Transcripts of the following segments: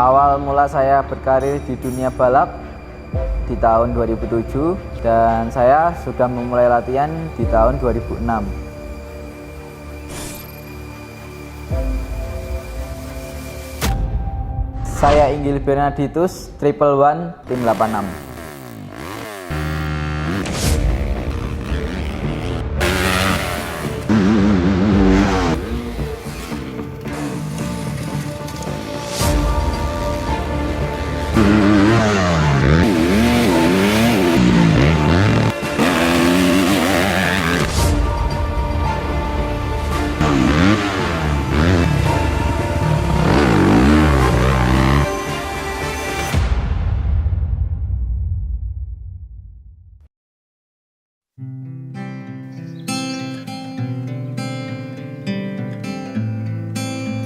Awal mula saya berkarir di dunia balap di tahun 2007 dan saya sudah memulai latihan di tahun 2006. Saya Inggil Bernarditus, Triple One, tim 86.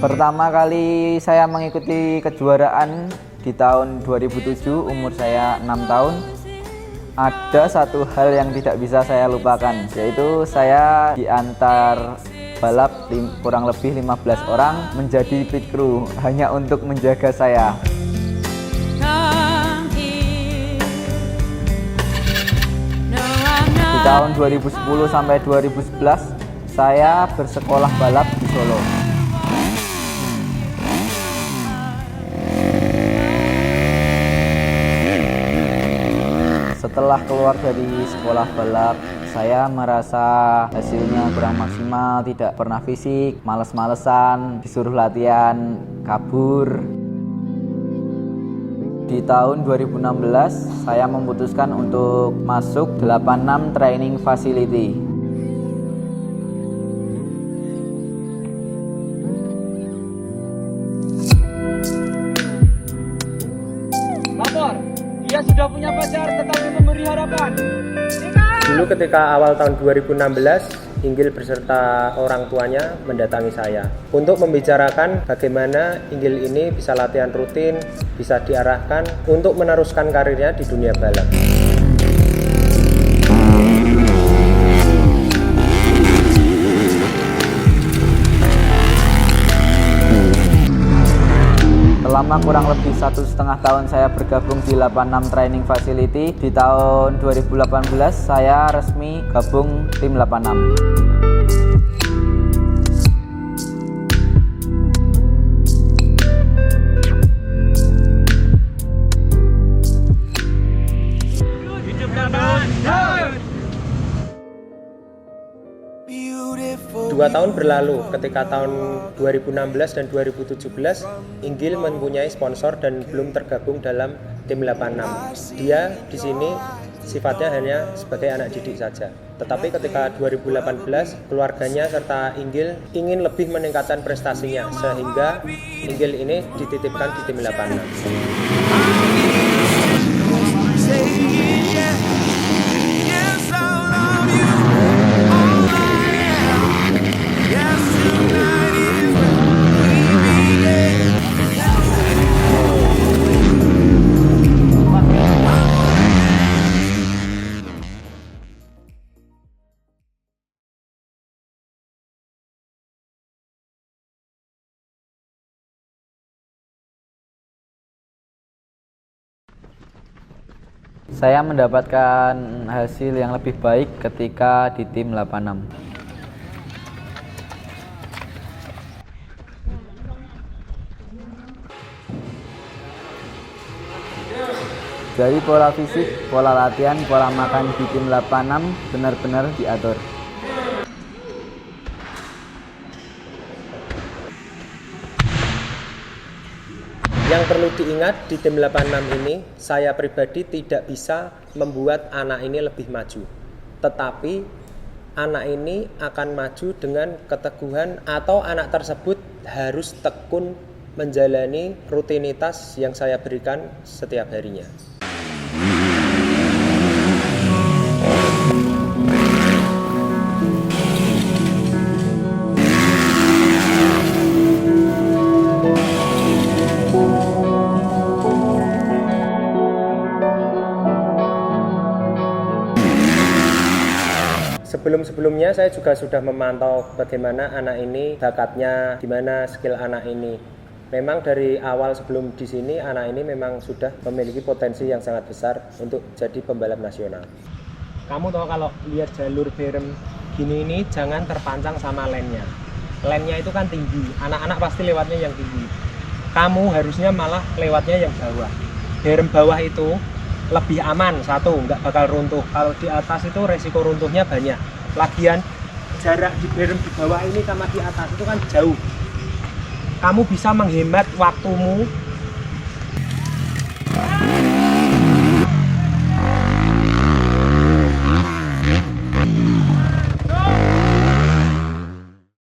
Pertama kali saya mengikuti kejuaraan di tahun 2007, umur saya 6 tahun. Ada satu hal yang tidak bisa saya lupakan, yaitu saya diantar balap kurang lebih 15 orang menjadi pit crew hanya untuk menjaga saya. Di tahun 2010 sampai 2011 saya bersekolah balap di Solo. Setelah keluar dari sekolah balap, saya merasa hasilnya kurang maksimal, tidak pernah fisik, males-malesan, disuruh latihan, kabur. Di tahun 2016, saya memutuskan untuk masuk 86 Training Facility. Lapor, dia sudah punya pacar tetapi memberi harapan. Dulu ketika awal tahun 2016, Inggil beserta orang tuanya mendatangi saya untuk membicarakan bagaimana Inggil ini bisa latihan rutin, bisa diarahkan untuk meneruskan karirnya di dunia balap. Selama kurang lebih 1,5 tahun saya bergabung di 86 Training Facility. Di tahun 2018 saya resmi gabung tim 86. Dua tahun berlalu ketika tahun 2016 dan 2017 Inggil mempunyai sponsor dan belum tergabung dalam tim 86. Dia di sini sifatnya hanya sebagai anak didik saja. Tetapi ketika 2018 keluarganya serta Inggil ingin lebih meningkatkan prestasinya sehingga Inggil ini dititipkan di tim 86. Saya mendapatkan hasil yang lebih baik ketika di tim 86. Dari pola fisik, pola latihan, pola makan di tim 86 benar-benar diatur. Yang perlu diingat di tim 86 ini, saya pribadi tidak bisa membuat anak ini lebih maju. Tetapi anak ini akan maju dengan keteguhan atau anak tersebut harus tekun menjalani rutinitas yang saya berikan setiap harinya. Sebelum-sebelumnya saya juga sudah memantau bagaimana anak ini bakatnya, gimana skill anak ini. Memang dari awal sebelum di sini anak ini memang sudah memiliki potensi yang sangat besar untuk jadi pembalap nasional. Kamu tahu kalau lihat jalur berem gini ini jangan terpancang sama lane-nya. Lane-nya itu kan tinggi, anak-anak pasti lewatnya yang tinggi. Kamu harusnya malah lewatnya yang bawah. Berem bawah itu lebih aman, satu, nggak bakal runtuh. Kalau di atas itu resiko runtuhnya banyak. Lagian jarak di berem di bawah ini sama di atas itu kan jauh. Kamu bisa menghemat waktumu.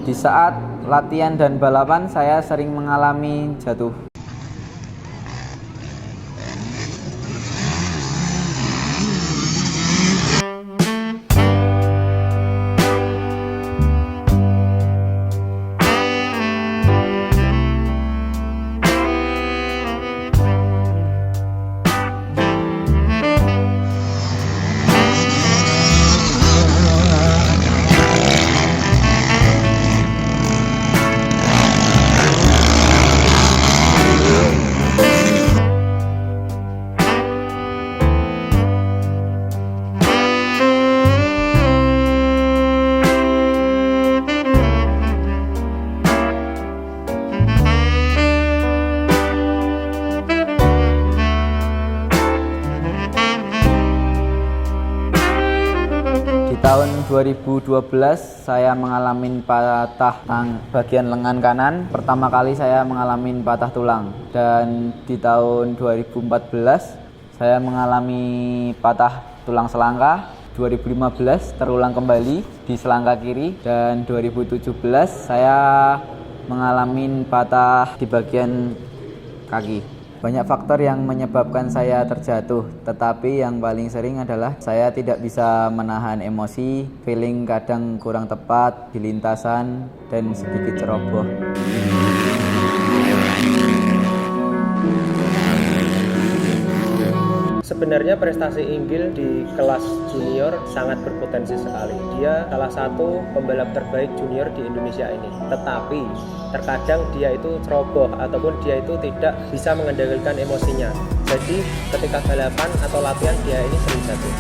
Di saat latihan dan balapan, saya sering mengalami jatuh. Tahun 2012 saya mengalami patah bagian lengan kanan. Pertama kali saya mengalami patah tulang. Dan di tahun 2014 saya mengalami patah tulang selangka. 2015 terulang kembali di selangka kiri. Dan 2017 saya mengalami patah di bagian kaki. Banyak faktor yang menyebabkan saya terjatuh, tetapi yang paling sering adalah saya tidak bisa menahan emosi, feeling kadang kurang tepat di lintasan, dan sedikit ceroboh. Sebenarnya prestasi Inggil di kelas junior sangat berpotensi sekali. Dia salah satu pembalap terbaik junior di Indonesia ini. Tetapi terkadang dia itu ceroboh ataupun dia itu tidak bisa mengendalikan emosinya. Jadi ketika balapan atau latihan dia ini sering jatuh.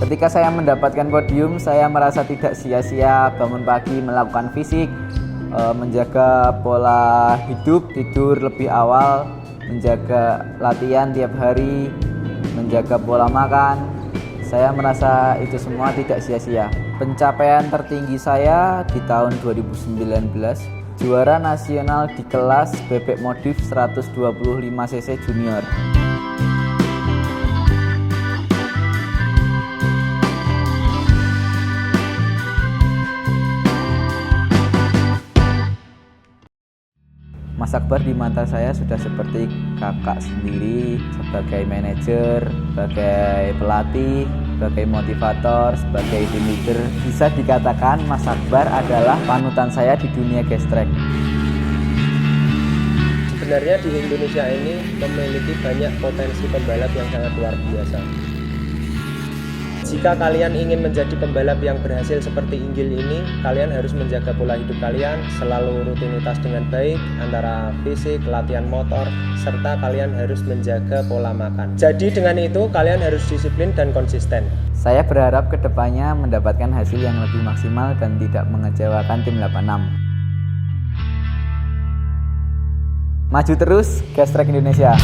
Ketika saya mendapatkan podium, saya merasa tidak sia-sia bangun pagi melakukan fisik, menjaga pola hidup, tidur lebih awal, menjaga latihan tiap hari, menjaga pola makan. Saya merasa itu semua tidak sia-sia. Pencapaian tertinggi saya di tahun 2019, juara nasional di kelas bebek modif 125cc junior. Mas Akbar di mata saya sudah seperti kakak sendiri, sebagai manajer, sebagai pelatih, sebagai motivator, sebagai team leader. Bisa dikatakan Mas Akbar adalah panutan saya di dunia gestrek. Sebenarnya di Indonesia ini memiliki banyak potensi pembalap yang sangat luar biasa. Jika kalian ingin menjadi pembalap yang berhasil seperti Inggil ini, kalian harus menjaga pola hidup kalian, selalu rutinitas dengan baik, antara fisik, latihan motor, serta kalian harus menjaga pola makan. Jadi dengan itu, kalian harus disiplin dan konsisten. Saya berharap kedepannya mendapatkan hasil yang lebih maksimal dan tidak mengecewakan tim 86. Maju terus, Gestrek Indonesia!